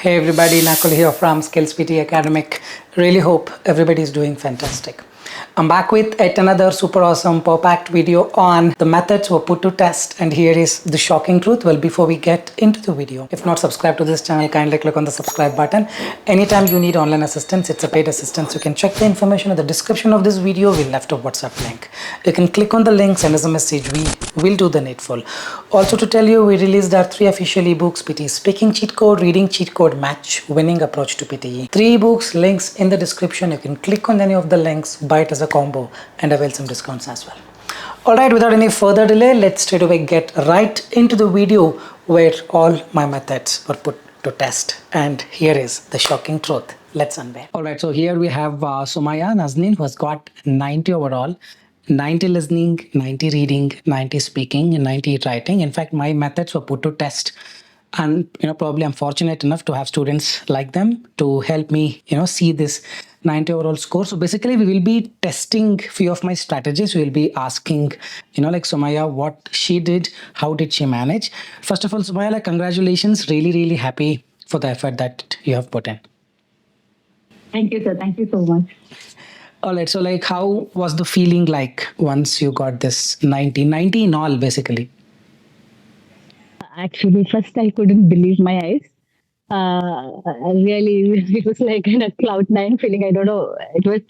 Hey everybody, Nakul here from SKILLS PTE Academic. Really hope everybody is doing fantastic. I'm back with yet another super awesome packed video on the methods were put to test, and here is the shocking truth. Well, before we get into the video, if not subscribed to this channel, kindly click on the subscribe button. Anytime you need online assistance, it's a paid assistance. You can check the information in the description of this video. We left a WhatsApp link. You can click on the link, send us a message. We will do the needful. Also to tell you, we released our 3 official ebooks: PTE Speaking Cheat Code, Reading Cheat Code, Match, Winning Approach to PTE. 3 ebooks, links in the description. You can click on any of the links, buy it as a combo, and avail some discounts as well. Alright, without any further delay, let's straight away get right into the video where all my methods were put to test. And here is the shocking truth. Let's unveil. Alright, so here we have Sumaya Nazneen, who has got 90 overall. 90 listening, 90 reading, 90 speaking, and 90 writing. In fact, my methods were put to test, and probably I'm fortunate enough to have students like them to help me see this 90 overall score. So basically we will be testing few of my strategies. We will be asking like Sumaya what she did, how did she manage. First of all, Sumaya, like, congratulations, really happy for the effort that you have put in. Thank you, sir. Thank you so much. All right, so like, how was the feeling like once you got this 90 in all, basically? Actually, first I couldn't believe my eyes. Really, it was like in a cloud9 feeling. I don't know. It was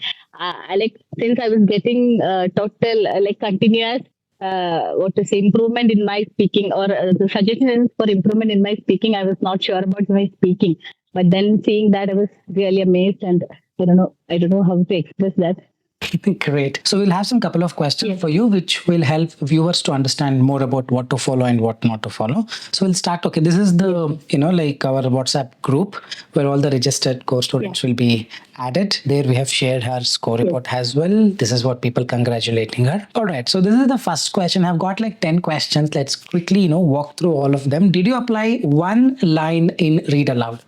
like since I was getting total like continuous what to say improvement in my speaking, or the suggestions for improvement in my speaking. I was not sure about my speaking, but then seeing that, I was really amazed, and I don't know how to express that. Great. So we'll have some couple of questions for you, which will help viewers to understand more about what to follow and what not to follow. So we'll start. Okay, this is the like our WhatsApp group where all the registered course students will be added. There we have shared her score report as well. This is what people congratulating her. All right. So this is the first question. I've got like 10 questions. Let's quickly walk through all of them. Did you apply one line in read aloud?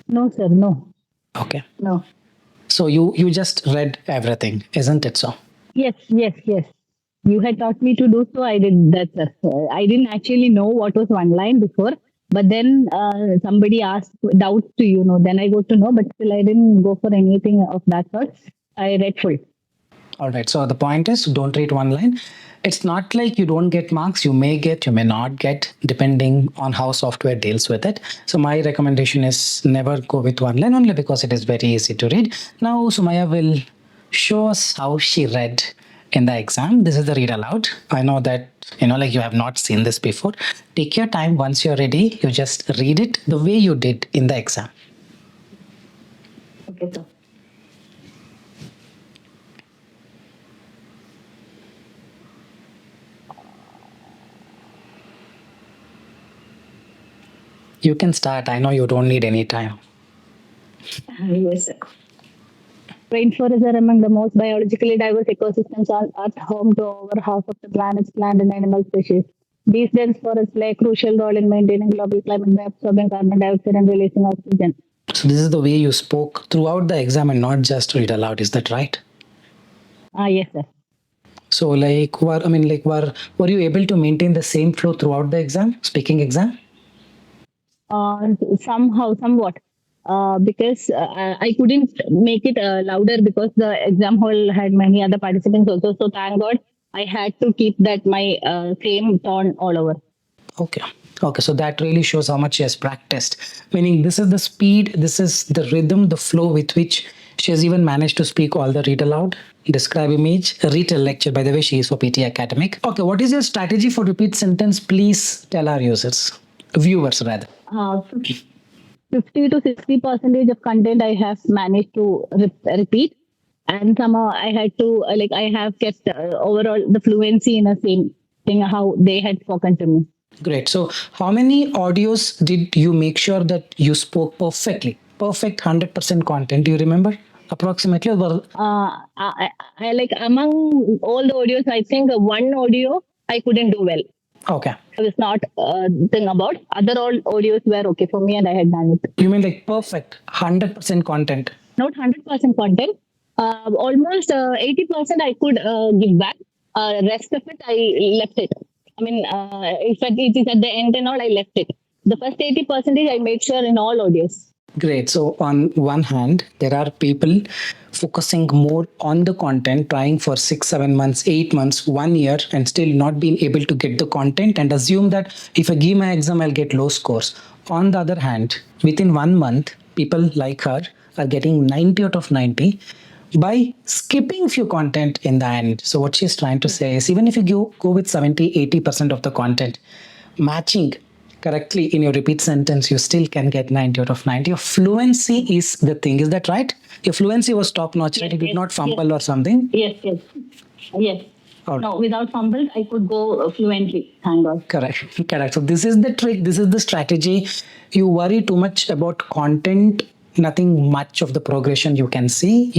No, sir. No. Okay. No. So you just read everything, isn't it so? Yes. You had taught me to do so. I did that, sir. I didn't actually know what was one line before, but then somebody asked doubts to then I got to know, but still I didn't go for anything of that sort. I read full. All right. So the point is, don't read one line. It's not like you don't get marks. You may get, you may not get, depending on how software deals with it. So my recommendation is never go with one line, only because it is very easy to read. Now Sumaya will show us how she read in the exam. This is the read aloud. I know that like you have not seen this before. Take your time. Once you're ready, you just read it the way you did in the exam. Okay, sir. You can start. I know you don't need any time. Yes, sir. Rainforests are among the most biologically diverse ecosystems on Earth, home to over half of the planet's plant and animal species. These dense forests play a crucial role in maintaining global climate by absorbing carbon dioxide and releasing oxygen. So this is the way you spoke throughout the exam and not just read aloud. Is that right? Yes, sir. So like, were you able to maintain the same flow throughout the exam, speaking exam? Somewhat. Because I couldn't make it louder because the exam hall had many other participants also. So thank God I had to keep that my same tone all over. Okay. So that really shows how much she has practiced. Meaning this is the speed, this is the rhythm, the flow with which she has even managed to speak all the read aloud, describe image, retell lecture. By the way, she is for PTE Academic. Okay, what is your strategy for repeat sentence? Please tell our viewers rather. 50 to 60% of content I have managed to repeat, and somehow I had to I have kept overall the fluency in the same thing how they had spoken to me. Great. So how many audios did you make sure that you spoke perfectly? Perfect 100% content. Do you remember approximately? I like among all the audios, I think one audio I couldn't do well. Okay. I was not thing about. Other all audios were okay for me, and I had done it. You mean like perfect 100% content? Not 100% content. Almost 80% I could give back. Rest of it I left it. I mean, if it is at the end and all, I left it. The first 80% I made sure in all audios. Great. So, on one hand, there are people focusing more on the content, trying for 6, 7 months, 8 months, 1 year, and still not being able to get the content and assume that if I give my exam, I'll get low scores. On the other hand, within 1 month, people like her are getting 90 out of 90 by skipping few content in the end. So, what she's trying to say is even if you go with 70, 80% of the content, matching correctly in your repeat sentence, you still can get 90 out of 90. Your fluency is the thing. Is that right? Your fluency was top notch, right? You did not fumble or something. Yes. All right. No, without fumbles, I could go fluently. Thank God. Correct. Correct. So this is the trick. This is the strategy. You worry too much about content, nothing much of the progression you can see.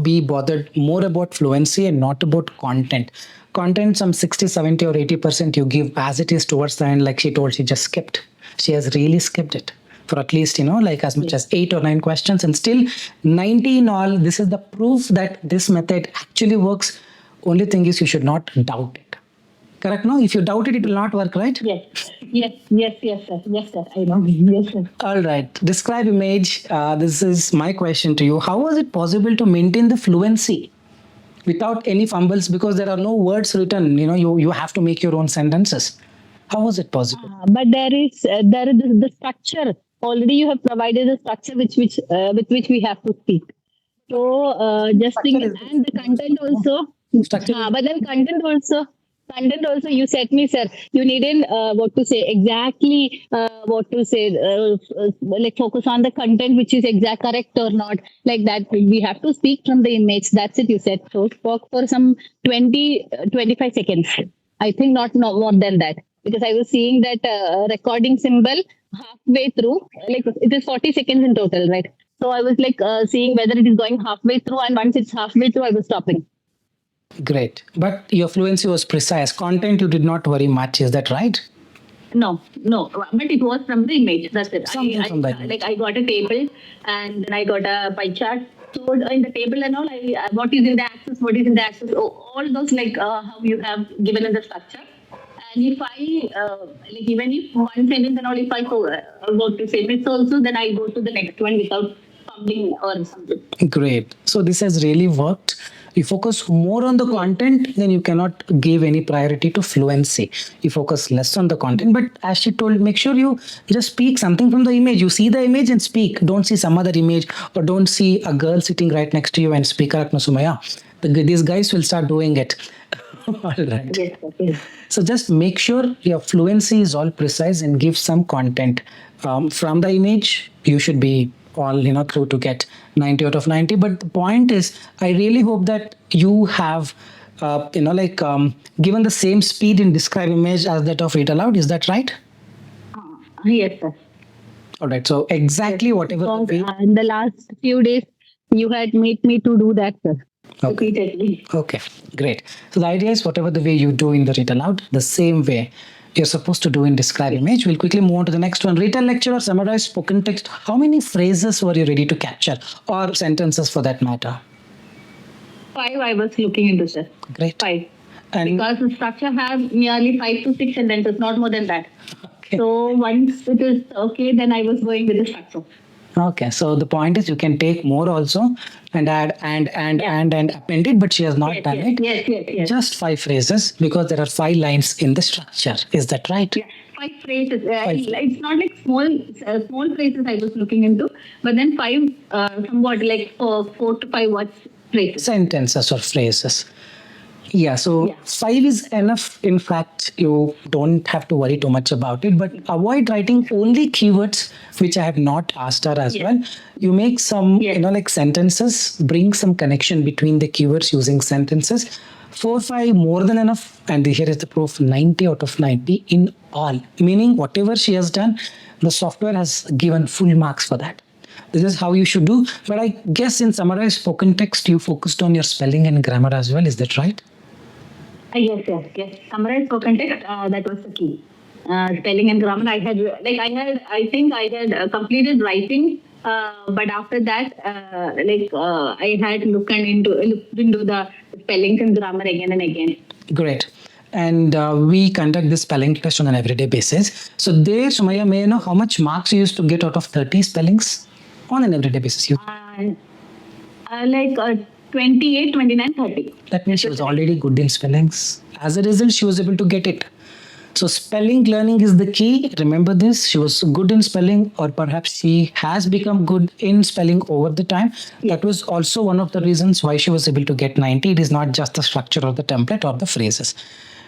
Be bothered more about fluency and not about content. Content, some 60, 70 or 80% you give as it is towards the end. Like she told, she just skipped. She has really skipped it for at least, like as much as 8 or 9 questions, and still 90 in all. This is the proof that this method actually works. Only thing is you should not doubt it. Correct? No? If you doubt it, it will not work, right? Yes, sir. Yes, sir. I know. Yes, sir. All right. Describe image. This is my question to you. How was it possible to maintain the fluency without any fumbles? Because there are no words written. You have to make your own sentences. How was it possible? But there is the structure. Already you have provided the structure with which we have to speak. So just think, and the content also. Structure. But then content also, you said me, sir, you needn't what to say exactly, what to say, like focus on the content which is exact correct or not, like that. We have to speak from the image. That's it, you said. So spoke for some 25 seconds. I think not more than that, because I was seeing that recording symbol halfway through, like it is 40 seconds in total, right? So I was like seeing whether it is going halfway through, and once it's halfway through, I was stopping. Great. But your fluency was precise. Content, you did not worry much. Is that right? No. But it was from the image. That's it. Something from that image. Like I got a table and then I got a pie chart. So in the table and all, what is in the axis, all those like how you have given in the structure. And if I, like even if one sentence and all, if I go to same it also, then I go to the next one without fumbling or something. Great. So this has really worked. You focus more on the content, then you cannot give any priority to fluency. You focus less on the content. But as she told, make sure you just speak something from the image. You see the image and speak. Don't see some other image, or don't see a girl sitting right next to you and speak. These guys will start doing it. All right. Yes. So just make sure your fluency is all precise and give some content. From the image, you should be all through to get 90 out of 90. But the point is, I really hope that you have given the same speed in describe image as that of read aloud. Is that right? Yes, sir. All right. So exactly whatever. Because, in the last few days, you had made me to do that, sir. Okay. Repeatedly. Okay, great. So the idea is whatever the way you do in the read aloud, the same way you're supposed to do in describe image. We'll quickly move on to the next one. Written lecture or summarize spoken text. How many phrases were you ready to capture, or sentences for that matter? 5 I was looking into, sir. Great. 5. And Because the structure has nearly 5 to 6 sentences, not more than that. okay. So once it is okay, then I was going with the structure. Okay, so the point is you can take more also and add and append it, but she has not done it. Yes. Just 5 phrases because there are 5 lines in the structure. Is that right? Yeah, 5 phrases. It's not like small phrases I was looking into, but then 5 somewhat like 4 to 5 words phrases. Sentences or phrases. Yeah, so 5 is enough. In fact, you don't have to worry too much about it, but avoid writing only keywords, which I have not asked her as well. You make some, like sentences, bring some connection between the keywords using sentences. 4, 5 more than enough. And here is the proof, 90 out of 90 in all. Meaning whatever she has done, the software has given full marks for that. This is how you should do. But I guess in summarized spoken text, you focused on your spelling and grammar as well. Is that right? Yes. Summarized spoken text, that was the key. Spelling and grammar, I think I had completed writing, but after that, I had looked into the spellings and grammar again and again. Great. and we conduct this spelling test on an everyday basis. So there, Sumaya, may I know how much marks you used to get out of 30 spellings on an everyday basis? Like 28, 29, 30. That means she was already good in spellings. As a result, she was able to get it. So spelling learning is the key. Remember this. She was good in spelling, or perhaps she has become good in spelling over the time. That was also one of the reasons why she was able to get 90. It is not just the structure of the template or the phrases.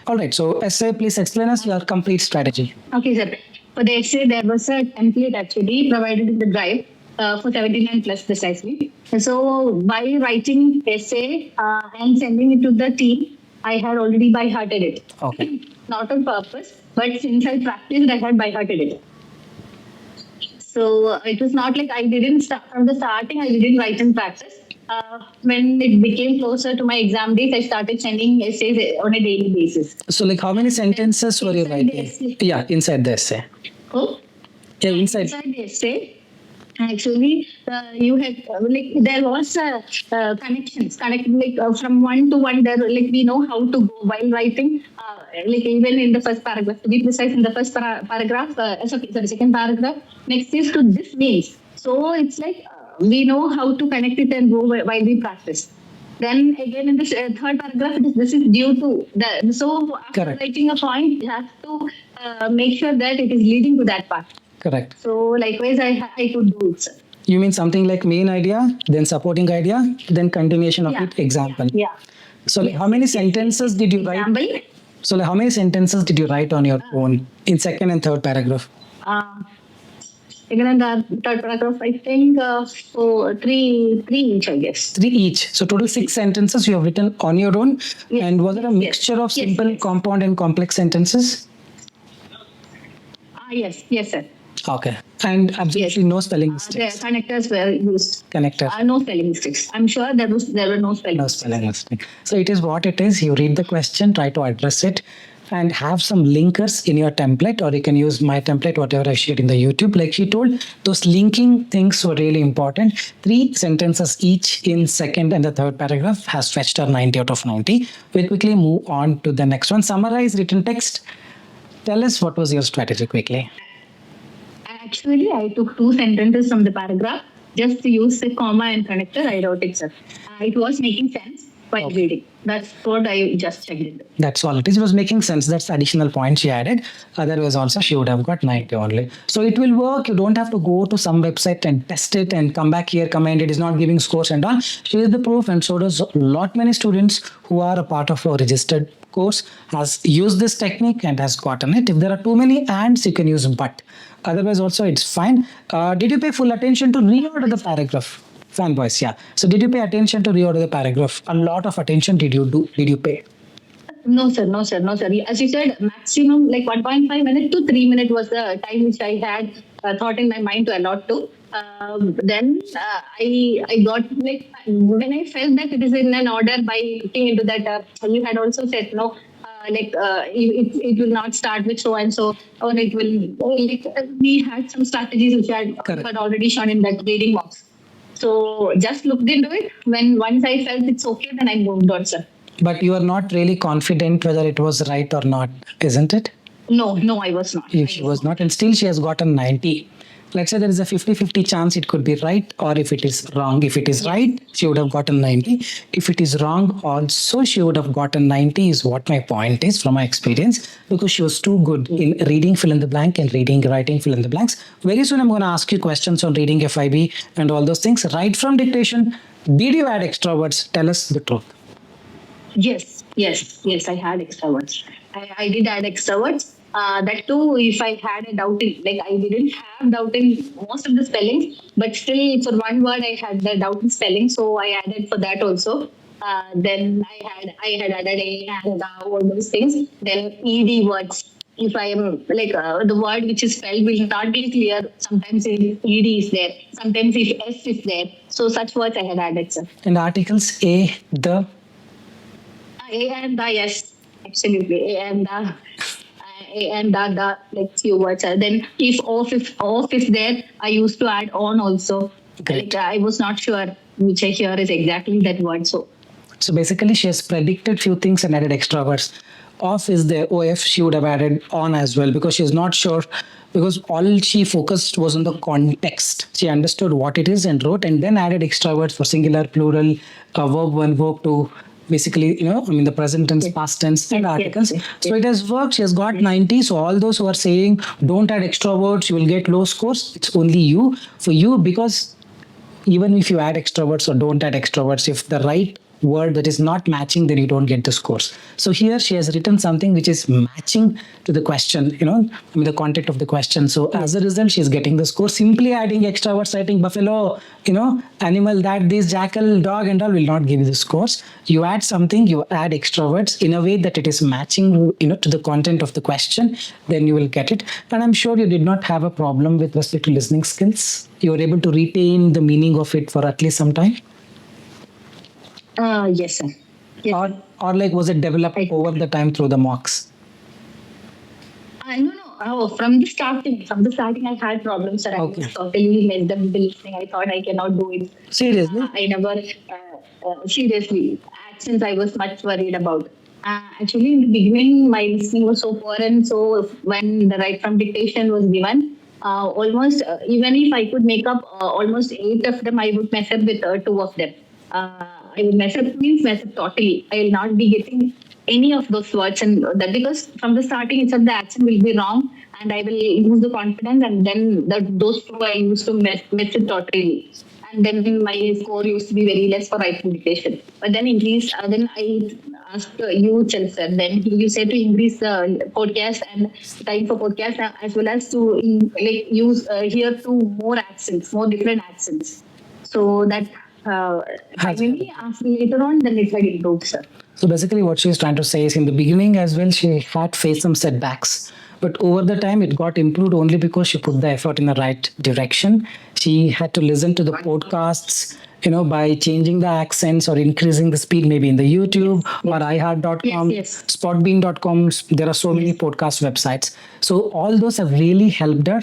All right. So essay, please explain us your complete strategy. Okay, sir. For the essay, there was a template actually provided in the drive for 79 plus precisely. So by writing essay and sending it to the team, I had already by hearted it. Okay. Not on purpose, but since I practiced, I had by hearted it. So it was not like I didn't start from the starting, I didn't write and practice. When it became closer to my exam days, I started sending essays on a daily basis. So like how many sentences were you Inside the writing? essay. Yeah, inside the essay. Oh, Yeah, inside. the essay. Actually, you had like there was connections, like from one to one. There, like we know how to go while writing. Like even in the first paragraph, to be precise, in the first paragraph, sorry, second paragraph. Next is to this means. So it's like we know how to connect it and go while we practice. Then again in the third paragraph, this is due to the. So after Correct. writing a point, you have to make sure that it is leading to that part. Correct. So likewise, I could do it, sir. You mean something like main idea, then supporting idea, then continuation of it, example. Yeah. So like how many sentences did you write? Example. So like how many sentences did you write on your own in second and third paragraph? Again, in the third paragraph, I think so three each, I guess. 3 each. So total 6 sentences you have written on your own. Yes. And was it a mixture of Yes, simple, yes. compound, and complex sentences? Yes, sir. Okay. And absolutely no spelling The mistakes. connectors were used. Connector. No spelling mistakes. I'm sure there were no spelling No mistakes. spelling mistake. So it is what it is. You read the question, try to address it, and have some linkers in your template, or you can use my template, whatever I shared in the YouTube. Like she told, those linking things were really important. 3 sentences each in second and the third paragraph has fetched her 90 out of 90. We'll quickly move on to the next one. Summarize written text. Tell us what was your strategy quickly. Actually, I took 2 sentences from the paragraph, just to use a comma and connector. I wrote it, sir. It was making sense while reading. That's what I just checked it. That's all it is. It was making sense. That's the additional point she added. Otherwise, also she would have got 90 only. So it will work. You don't have to go to some website and test it and come back here, comment it is not giving scores and all. She is the proof, and so does a lot many students who are a part of our registered course has used this technique and has gotten it. If there are too many ands, you can use but. Otherwise, also it's fine. Did you pay full attention to reorder the paragraph? Fanboys, yeah. So did you pay attention to reorder the paragraph? A lot of attention did you pay? No, sir. As you said, maximum like 1.5 minutes to 3 minutes was the time which I had thought in my mind to allot to. Then I got like when I felt that it is in an order by looking into that. You had also said no. It will not start with so and so, or it will. We had some strategies which I had already shown in that reading box. So just looked into it. Once I felt it's okay, then I moved on, sir. But you are not really confident whether it was right or not, isn't it? No, I was not. She was not, and still she has gotten 90. Let's say there is a 50-50 chance it could be right, or if it is wrong. If it is right, she would have gotten 90. If it is wrong, also she would have gotten 90 is what my point is from my experience, because she was too good in reading fill in the blank and writing fill in the blanks. Very soon I'm going to ask you questions on reading FIB and all those things. Right from dictation, did you add extra words? Tell us the truth. Yes, I had extra words. I did add extra words. That too, if I had a doubt in, like I didn't have doubt in most of the spellings, but still for one word I had the doubt in spelling, so I added for that also. Then I had added a and all those things. Then ed words. If I am like the word which is spelled will not be clear. Sometimes ed is there. Sometimes if s is there. So such words I had added, sir. And articles a, the. A and the, yes, absolutely. A and the like few words. Then if off is there, I used to add on also. Great. Like, I was not sure which here is exactly that word. So basically she has predicted few things and added extra words. off is there, OF, she would have added on as well, because she's not sure, because all she focused was on the context. She understood what it is and wrote, and then added extra words for singular, plural, verb one, verb two. Basically, the present tense, past tense, and articles. So it has worked. She has got 90. So all those who are saying don't add extra words, you will get low scores. It's only you. For you, because even if you add extra words or don't add extra words, if the right word that is not matching, then you don't get the scores. So here she has written something which is matching to the question, the content of the question. So as a result, she is getting the score. Simply adding extra words, citing buffalo, animal, that, this, jackal, dog, and all will not give you the scores. You add something, you add extra words in a way that it is matching, to the content of the question, then you will get it. And I'm sure you did not have a problem with respect to listening skills. You were able to retain the meaning of it for at least some time. Yes, sir. Yes. Or like, was it developed over the time through the mocks? No. Oh, from the starting, I had problems, sir. Okay. I was totally messed up with the listening. I thought I cannot do it. Seriously? I never, seriously, accents I was much worried about. Actually, in the beginning, my listening was so poor, and so when the right from dictation was given, almost, even if I could make up almost 8 of them, I would mess up with 2 of them. I will mess up totally. I will not be getting any of those words, and that because from the starting itself the accent will be wrong, and I will lose the confidence, and then those 2 I used to mess it totally. And then my score used to be very less for writing dictation. But then then I asked you, sir. Then you said to increase the podcast and time for podcast, as well as to use here to more different accents. So that. Maybe later on, then it had improved, sir. So basically what she's trying to say is, in the beginning as well, she had faced some setbacks. But over the time, it got improved only because she put the effort in the right direction. She had to listen to the podcasts, by changing the accents or increasing the speed, maybe in the YouTube or iHeart.com, Yes. Spotbean.com. There are so many podcast websites. So all those have really helped her,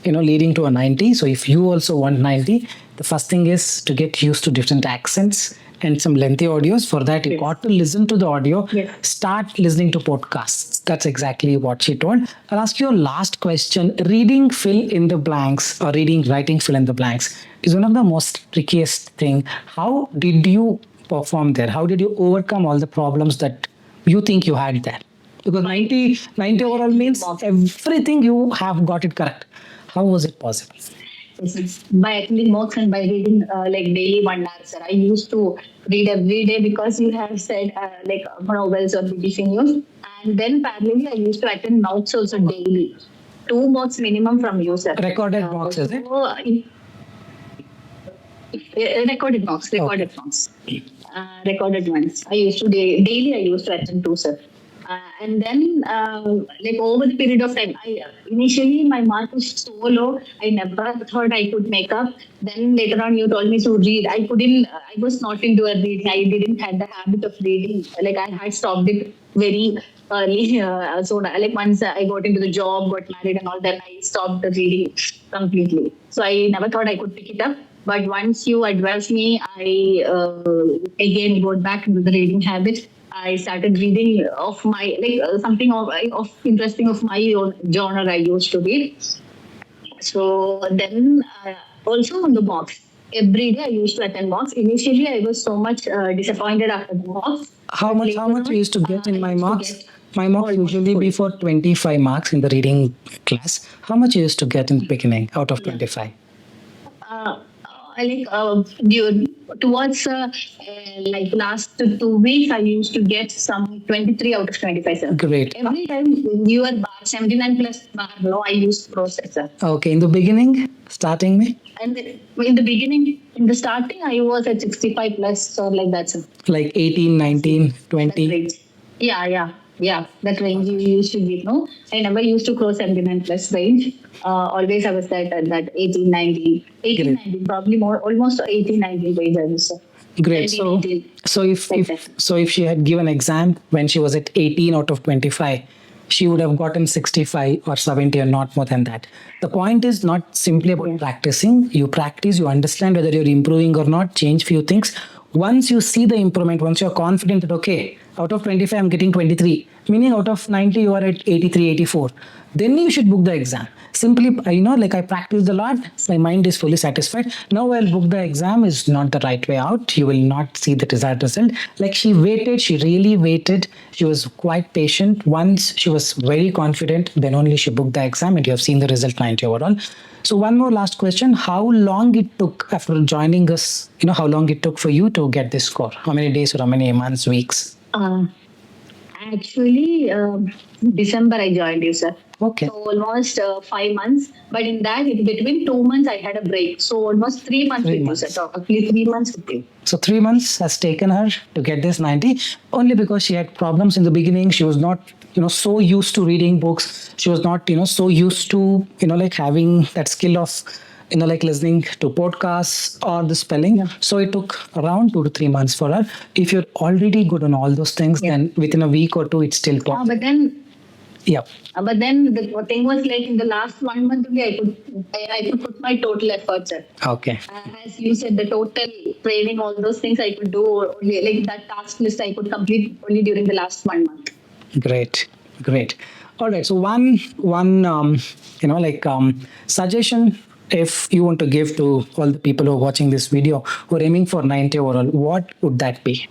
leading to a 90. So if you also want 90, the first thing is to get used to different accents and some lengthy audios. For that, you got to listen to the audio. Yes. Start listening to podcasts. That's exactly what she told. I'll ask you a last question. Reading fill in the blanks or writing fill in the blanks is one of the most trickiest thing. How did you perform there? How did you overcome all the problems that you think you had there? Because 90 overall means everything you have got it correct. How was it possible? By attending mocks and by reading daily 1 hour, sir. I used to read every day because you have said novels or BBC News. And then parallelly, I used to attend mocks also daily. 2 mocks minimum from you, sir. Recorded mocks, is it? Recorded mocks. Recorded ones. I used to daily. I used to attend 2, sir. And then, over the period of time, initially my mark was so low, I never thought I could make up. Then later on, you told me to read. I was not into a reading. I didn't have the habit of reading. I had stopped it very early. So, once I got into the job, got married and all, then I stopped the reading completely. So I never thought I could pick it up. But once you advised me, I again got back into the reading habit. I started reading of my something of interesting of my own genre I used to read. So then also on the mocks, every day I used to attend mocks. Initially, I was so much disappointed after the mocks. How much you used to get in my mocks? My mocks usually be for 25 marks in the reading class. How much you used to get in the beginning out of 25? Towards last 2 weeks, I used to get some 23 out of 25. Sir. Great. Every time your bar 79 plus bar low, I used processor. Okay, in the beginning, starting me? And in the starting, I was at 65 plus or like that, sir. Like 18, 19, 20? Yeah, that range you used to give, no? I never used to cross 79 plus range. Always I was at that 18, 19. 18, 19, probably more, almost 18, 19 range I was. Great. So if she had given exam when she was at 18 out of 25, she would have gotten 65 or 70 or not more than that. The point is not simply about practicing. You practice, you understand whether you're improving or not, change few things. Once you see the improvement, once you're confident that, okay, out of 25, I'm getting 23, meaning out of 90, you are at 83, 84, then you should book the exam. Simply, like I practiced a lot, my mind is fully satisfied. Now I'll book the exam is not the right way out. You will not see the desired result. Like she waited, she really waited. She was quite patient. Once she was very confident, then only she booked the exam and you have seen the result 90 overall. So one more last question. How long it took after joining us, how long it took for you to get this score? How many days or how many months, weeks? Actually, December I joined you, sir. Okay. So almost 5 months. But in that, in between 2 months, I had a break. So almost 3 months with you, sir. So roughly 3 months with you. So 3 months has taken her to get this 90, only because she had problems in the beginning. She was not, so used to reading books. She was not, so used to, like having that skill of, like listening to podcasts or the spelling. Yeah. So it took around 2 to 3 months for her. If you're already good on all those things, then within a week or two, it's still possible. But then Yeah. But then the thing was like in the last 1 month only I could put my total effort, sir. Okay. As you said, the total training, all those things I could do only, like that task list I could complete only during the last 1 month. Great. All right. So one suggestion, if you want to give to all the people who are watching this video who are aiming for 90 overall, what would that be?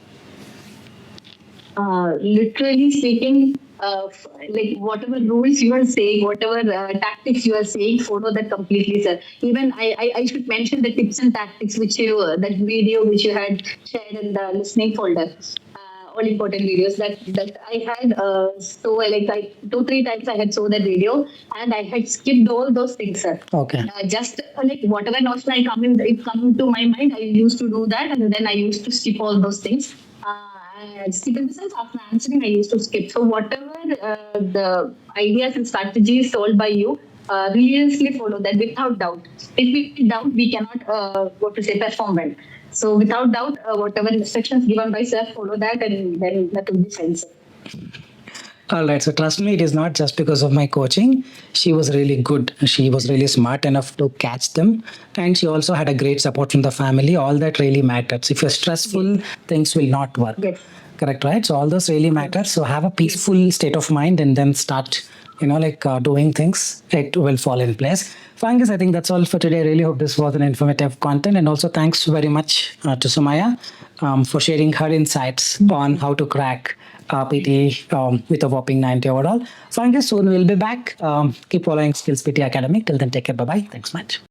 Literally speaking, like whatever rules you are saying, whatever tactics you are saying, follow that completely, sir. Even I should mention the tips and tactics which you, that video which you had shared in the listening folder. All important videos that I had. So like 2-3 times I had saw that video and I had skipped all those things, sir. Okay. Just like whatever notion it come to my mind, I used to do that and then I used to skip all those things. Skip in the sense after answering, I used to skip. So whatever the ideas and strategies told by you, religiously follow that without doubt. If we doubt, we cannot perform well. So without doubt, whatever instructions given by sir, follow that, and then that will be fine, sir. All right. So trust me, it is not just because of my coaching. She was really good. She was really smart enough to catch them. And she also had a great support from the family. All that really matters. If you're stressful, things will not work. Yes. Correct, right? So all those really matter. So have a peaceful state of mind and then start, doing things. It will fall in place. Fine, guys, I think that's all for today. I really hope this was an informative content. And also thanks very much to Sumaya for sharing her insights on how to crack PT with a whopping 90 overall. Fine, guys, soon we'll be back. Keep following Skills PT Academic. Till then, take care. Bye-bye. Thanks much.